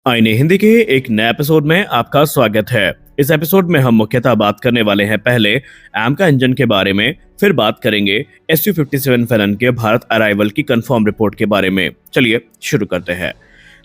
आईने हिंदी के एक नए एपिसोड में आपका स्वागत है। इस एपिसोड में हम मुख्यतः बात करने वाले हैं पहले एमका इंजन के बारे में, फिर बात करेंगे SU-57 फैलन के भारत अराइवल की कंफर्म रिपोर्ट के बारे में। चलिए शुरू करते हैं।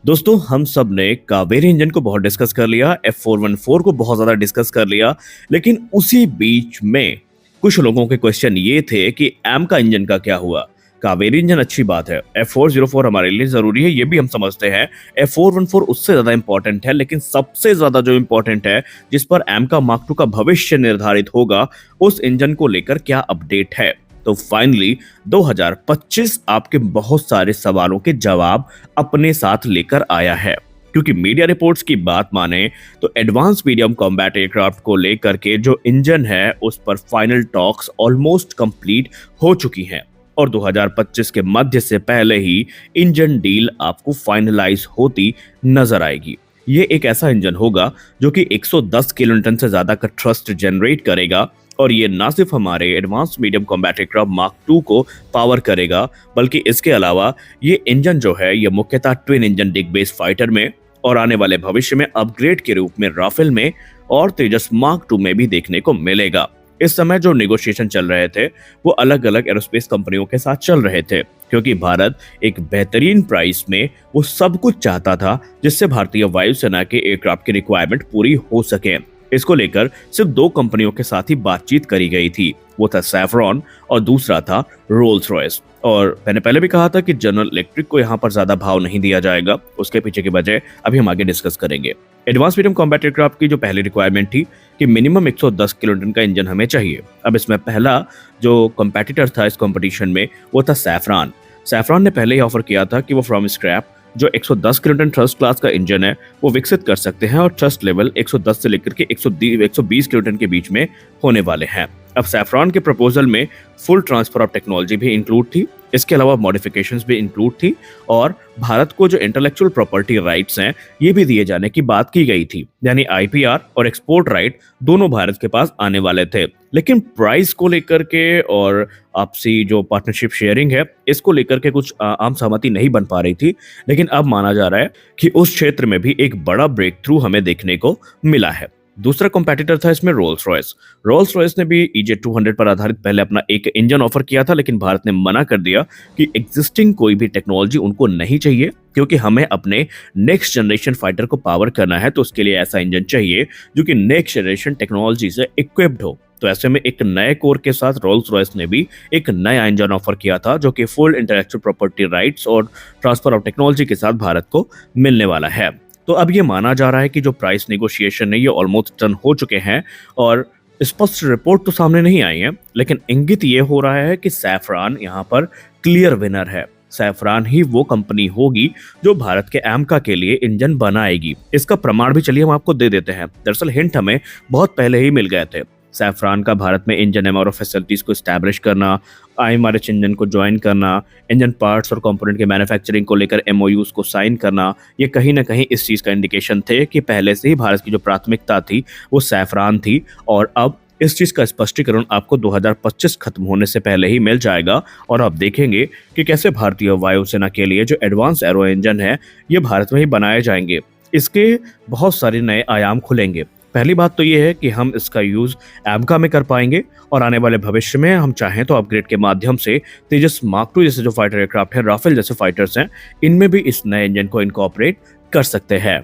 दोस्तों, हम सब ने कावेरी इंजन को बहुत डिस्कस कर लिया, F414 को बहुत ज्यादा डिस्कस कर लिया, लेकिन उसी बीच में कुछ लोगों के क्वेश्चन ये थे कि एमका इंजन का क्या हुआ। कावेरी इंजन अच्छी बात है, F404 हमारे लिए जरूरी है, ये भी हम समझते हैं। F414 उससे ज्यादा इंपॉर्टेंट है, लेकिन सबसे ज्यादा जो इंपॉर्टेंट है, जिस पर एमका मार्क II का भविष्य निर्धारित होगा, उस इंजन को लेकर क्या अपडेट है। तो फाइनली 2025 आपके बहुत सारे सवालों के जवाब अपने साथ लेकर आया है, क्योंकि मीडिया रिपोर्ट्स की बात माने तो एडवांस मीडियम कॉम्बैट एयरक्राफ्ट को लेकर के जो इंजन है उस पर फाइनल टॉक्स ऑलमोस्ट कंप्लीट हो चुकी हैं और 2025 के मध्य से पहले ही इंजन डील आपको फाइनलाइज होती नजर आएगी। ये एक ऐसा इंजन होगा जो कि 110 किलोन्यूटन से ज्यादा का थ्रस्ट जनरेट करेगा और ये ना सिर्फ हमारे advance medium combat aircraft mark II को पावर करेगा, बल्कि इसके अलावा ये इंजन जो है ये मुख्यतः ट्विन इंजन डिग बेस फाइटर में और आने वाले भविष्य में अपग्रेड के रूप में राफेल में और तेजस मार्क II में भी देखने को मिलेगा। इस समय जो नेगोशिएशन चल रहे थे वो अलग अलग एरोस्पेस कंपनियों के साथ चल रहे थे, क्योंकि भारत एक बेहतरीन प्राइस में वो सब कुछ चाहता था जिससे भारतीय वायुसेना के एयरक्राफ्ट की रिक्वायरमेंट पूरी हो सके। इसको लेकर सिर्फ दो कंपनियों के साथ ही बातचीत करी गई थी, वो था सैफरॉन और दूसरा था रोल्स रॉयस। और मैंने पहले भी कहा था कि जनरल इलेक्ट्रिक को यहाँ पर ज्यादा भाव नहीं दिया जाएगा, उसके पीछे की वजह अभी हम आगे डिस्कस करेंगे। एडवांस मीडियम कॉम्बैट एयरक्राफ्ट की जो पहली रिक्वायरमेंट थी कि मिनिमम 110 किलोन्यूटन का इंजन हमें चाहिए। अब इसमें पहला जो कंपेटिटर था इस कंपटीशन में वो था सैफरॉन। सैफरॉन ने पहले ही ऑफर किया था कि वो फ्रॉम स्क्रैप जो 110 किलोन्यूटन थ्रस्ट क्लास का इंजन है वो विकसित कर सकते हैं और थ्रस्ट लेवल 110 से लेकर के 120 किलोन्यूटन के बीच में होने वाले हैं। अब सैफरॉन के प्रपोजल में फुल ट्रांसफर ऑफ टेक्नोलॉजी भी इंक्लूड थी, इसके अलावा मॉडिफिकेशंस भी इंक्लूड थी और भारत को जो इंटेलेक्चुअल प्रॉपर्टी राइट्स हैं ये भी दिए जाने की बात की गई थी, यानी IPR और एक्सपोर्ट राइट दोनों भारत के पास आने वाले थे। लेकिन प्राइस को लेकर के और आपसी जो पार्टनरशिप शेयरिंग है इसको लेकर के कुछ आम सहमति नहीं बन पा रही थी, लेकिन अब माना जा रहा है कि उस क्षेत्र में भी एक बड़ा ब्रेक थ्रू हमें देखने को मिला है। दूसरा कंपेटिटर था इसमें रोल्स रॉयस। रोल्स रॉयस ने भी EJ-200 पर आधारित पहले अपना एक इंजन ऑफर किया था, लेकिन भारत ने मना कर दिया कि एग्जिस्टिंग कोई भी टेक्नोलॉजी उनको नहीं चाहिए, क्योंकि हमें अपने नेक्स्ट जनरेशन फाइटर को पावर करना है, तो उसके लिए ऐसा इंजन चाहिए जो कि नेक्स्ट जनरेशन टेक्नोलॉजी से इक्विप्ड हो। तो ऐसे में एक नए कोर के साथ रोल्स रॉयस ने भी एक नया इंजन ऑफर किया था जो कि फुल इंटेलेक्चुअल प्रॉपर्टी राइट्स और ट्रांसफर ऑफ टेक्नोलॉजी के साथ भारत को मिलने वाला है। तो अब ये माना जा रहा है कि जो प्राइस नेगोशिएशन है ये ऑलमोस्ट डन हो चुके हैं और स्पष्ट रिपोर्ट तो सामने नहीं आई है, लेकिन इंगित ये हो रहा है कि सैफरॉन यहाँ पर क्लियर विनर है। सैफरॉन ही वो कंपनी होगी जो भारत के एमका के लिए इंजन बनाएगी। इसका प्रमाण भी चलिए हम आपको दे देते हैं। दरअसल हिंट हमें बहुत पहले ही मिल गए थे। सैफरॉन का भारत में इंजन MRO फैसिलिटीज को स्टैब्लिश करना, IMRH इंजन को ज्वाइन करना, इंजन पार्ट्स और कंपोनेंट के मैन्युफैक्चरिंग को लेकर MOUs को साइन करना, ये कहीं ना कहीं इस चीज का इंडिकेशन थे कि पहले से ही भारत की जो प्राथमिकता थी वो सैफरॉन थी। और अब इस चीज का स्पष्टीकरण आपको 2025 खत्म होने से पहले ही मिल जाएगा और आप देखेंगे कि कैसे भारतीय वायुसेना के लिए जो एडवांस एरो इंजन है ये भारत में ही बनाए जाएंगे। इसके बहुत सारे नए आयाम खुलेंगे। पहली बात तो ये है कि हम इसका यूज एमका में कर पाएंगे और आने वाले भविष्य में हम चाहें तो अपग्रेड के माध्यम से तेजस मार्क II जैसे जो फाइटर एयरक्राफ्ट है, राफेल जैसे फाइटर्स हैं, इनमें भी इस नए इंजन को इनकॉर्पोरेट कर सकते हैं।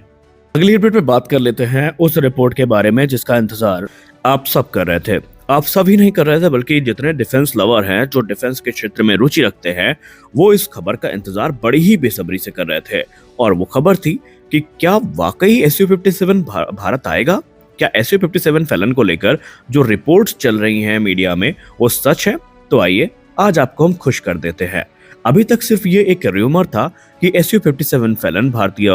अगली रिपोर्ट में बात कर लेते हैं उस रिपोर्ट के बारे में जिसका इंतजार आप सब कर रहे थे। आप सभी नहीं कर रहे थे, बल्कि जितने डिफेंस लवर हैं, जो डिफेंस के क्षेत्र में रुचि रखते हैं, वो इस खबर का इंतजार बड़ी ही बेसब्री से कर रहे थे। और वो खबर थी कि क्या वाकई SU-57 भारत आएगा? क्या SU-57 फैलन को लेकर जो रिपोर्ट्स चल रही हैं मीडिया में वो सच है? तो आइए आज आपको हम खुश कर देते हैं। अभी तक सिर्फ ये एक र्यूमर था कि SU-57 फैलन भारतीय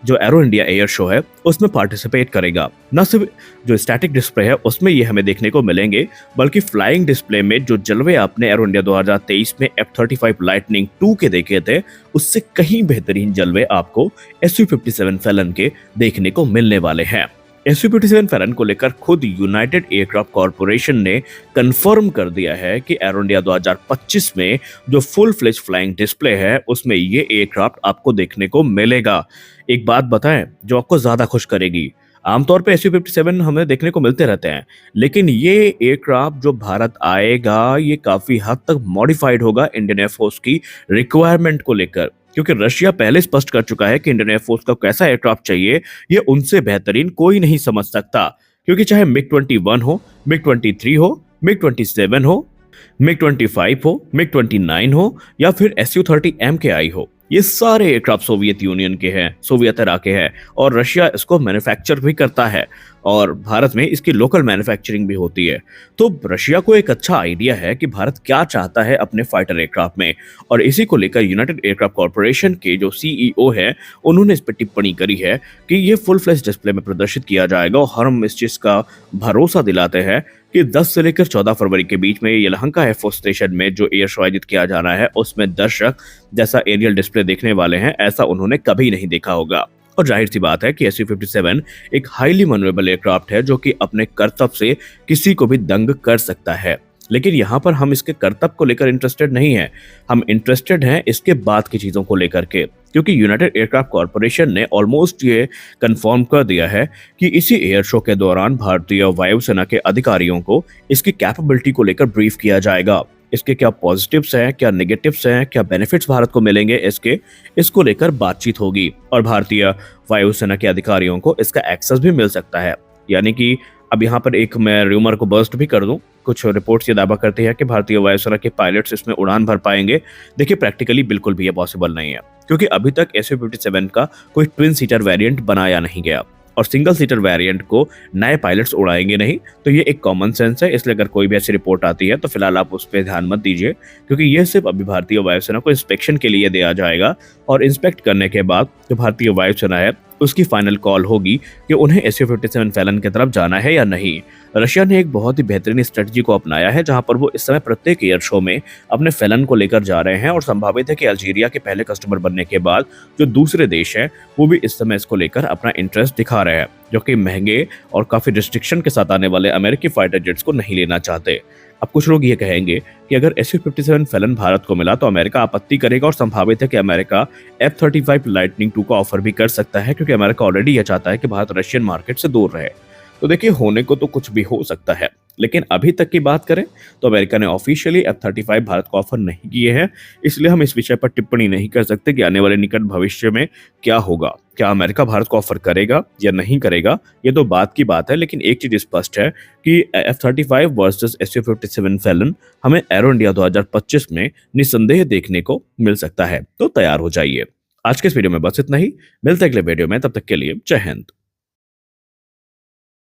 जो एरो इंडिया एयर शो है उसमें पार्टिसिपेट करेगा। न सिर्फ जो स्टैटिक डिस्प्ले है उसमें ये हमें देखने को मिलेंगे, बल्कि फ्लाइंग डिस्प्ले में जो जलवे आपने एरो इंडिया 2023 में F-35 लाइटनिंग 2 के देखे थे उससे कहीं बेहतरीन जलवे आपको SU-57 फैलन के देखने को मिलने वाले हैं। SU-57 फैलन को लेकर खुद यूनाइटेड एयरक्राफ्ट कॉर्पोरेशन ने कंफर्म कर दिया है कि एरो इंडिया 2025 में जो फुल फ्लेज फ्लाइंग डिस्प्ले है उसमें ये एयरक्राफ्ट आपको देखने को मिलेगा। एक बात बताएं जो आपको ज्यादा खुश करेगी। आमतौर पे SU-57 हमें देखने को मिलते रहते हैं, लेकिन ये एयरक्राफ्ट जो भारत आएगा ये काफी हद तक मॉडिफाइड होगा इंडियन एयरफोर्स की रिक्वायरमेंट को लेकर, क्योंकि रशिया पहले स्पष्ट कर चुका है कि इंडियन एयरफोर्स को कैसा एयरक्राफ्ट चाहिए ये उनसे बेहतरीन कोई नहीं समझ सकता। क्योंकि चाहे मिग-21 हो, मिग-23 हो, मिग-27 हो, मिग-25 हो, मिग-29 हो या फिर SU-30 MKI हो, ये सारे एयरक्राफ्ट सोवियत यूनियन के हैं, सोवियत एरा के हैं और रशिया इसको मैन्युफैक्चर भी करता है और भारत में इसकी लोकल मैन्युफैक्चरिंग भी होती है। तो रशिया को एक अच्छा आइडिया है कि भारत क्या चाहता है अपने फाइटर एयरक्राफ्ट में, और इसी को लेकर यूनाइटेड एयरक्राफ्ट कॉर्पोरेशन के जो CEO है उन्होंने इस पर टिप्पणी करी है कि ये फुल फ्लैश डिस्प्ले में प्रदर्शित किया जाएगा और हम इस चीज का भरोसा दिलाते हैं कि 10 से लेकर 14 फरवरी के बीच में यलहंका एयरफोर्स स्टेशन में जो एयर शो आयोजित किया जाना है उसमें दर्शक जैसा एरियल डिस्प्ले देखने वाले हैं ऐसा उन्होंने कभी नहीं देखा होगा। और जाहिर सी बात है कि SU-57 एक हाईली मनोरेबल एयरक्राफ्ट है जो कि अपने करतब से किसी को भी दंग कर सकता है। लेकिन यहाँ पर हम इसके करतब को लेकर इंटरेस्टेड नहीं है, हम इंटरेस्टेड हैं इसके बाद की चीजों को लेकर के, क्योंकि यूनाइटेड एयरक्राफ्ट कॉर्पोरेशन ने ऑलमोस्ट ये कंफर्म कर दिया है कि इसी एयर शो के दौरान भारतीय वायुसेना के अधिकारियों को इसकी कैपेबिलिटी को लेकर ब्रीफ किया जाएगा। इसके क्या पॉजिटिव्स हैं, क्या नेगेटिव्स हैं, क्या बेनिफिट्स भारत को मिलेंगे इसको लेकर बातचीत होगी और भारतीय वायुसेना के अधिकारियों को इसका एक्सेस भी मिल सकता है। यानी कि अब यहाँ पर एक मैं रूमर को बर्स्ट भी कर दूं, कुछ रिपोर्ट्स ये दावा करती है कि भारतीय वायुसेना के पायलट्स इसमें उड़ान भर पाएंगे। देखिए प्रैक्टिकली बिल्कुल भी ये पॉसिबल नहीं है, क्योंकि अभी तक SU-57 का कोई ट्विन सीटर वेरिएंट बनाया नहीं गया और सिंगल सीटर वेरिएंट को नए पायलट्स उड़ाएंगे नहीं। तो ये एक कॉमन सेंस है, इसलिए अगर कोई भी ऐसी रिपोर्ट आती है तो फिलहाल आप उस पर ध्यान मत दीजिए, क्योंकि ये सिर्फ अभी भारतीय वायुसेना को इंस्पेक्शन के लिए दिया जाएगा और इंस्पेक्ट करने के बाद जो भारतीय वायुसेना है उसकी फाइनल कॉल होगी कि उन्हें SU-57 फैलन की तरफ जाना है या नहीं। रशिया ने एक बहुत ही बेहतरीन स्ट्रेटजी को अपनाया है जहां पर वो इस समय प्रत्येक एयर शो में अपने फैलन को लेकर जा रहे हैं और संभावित है कि अल्जीरिया के पहले कस्टमर बनने के बाद जो दूसरे देश हैं वो भी इस समय इसको लेकर अपना इंटरेस्ट दिखा रहे हैं, जो कि महंगे और काफी रिस्ट्रिक्शन के साथ आने वाले अमेरिकी फाइटर जेट्स को नहीं लेना चाहते। अब कुछ लोग ये कहेंगे कि अगर SU-57 फैलन भारत को मिला तो अमेरिका आपत्ति करेगा और संभावित है कि अमेरिका F-35 लाइटनिंग 2 का ऑफर भी कर सकता है, क्योंकि अमेरिका ऑलरेडी यह चाहता है कि भारत रशियन मार्केट से दूर रहे। तो देखिए होने को तो कुछ भी हो सकता है, लेकिन अभी तक की बात करें तो अमेरिका ने ऑफिशियली F-35 भारत को ऑफर नहीं किए हैं, इसलिए हम इस विषय पर टिप्पणी नहीं कर सकते कि आने वाले निकट भविष्य में क्या होगा, क्या अमेरिका भारत को ऑफर करेगा या नहीं करेगा, ये तो बात की बात है। लेकिन एक चीज स्पष्ट है कि F-35 वर्सेस SU-57 फैलन हमें एरो इंडिया 2025 में निस्संदेह देखने को मिल सकता है, तो तैयार हो जाइए। आज के इस वीडियो में बस इतना ही, मिलते हैं अगले वीडियो में, तब तक के लिए जय हिंद।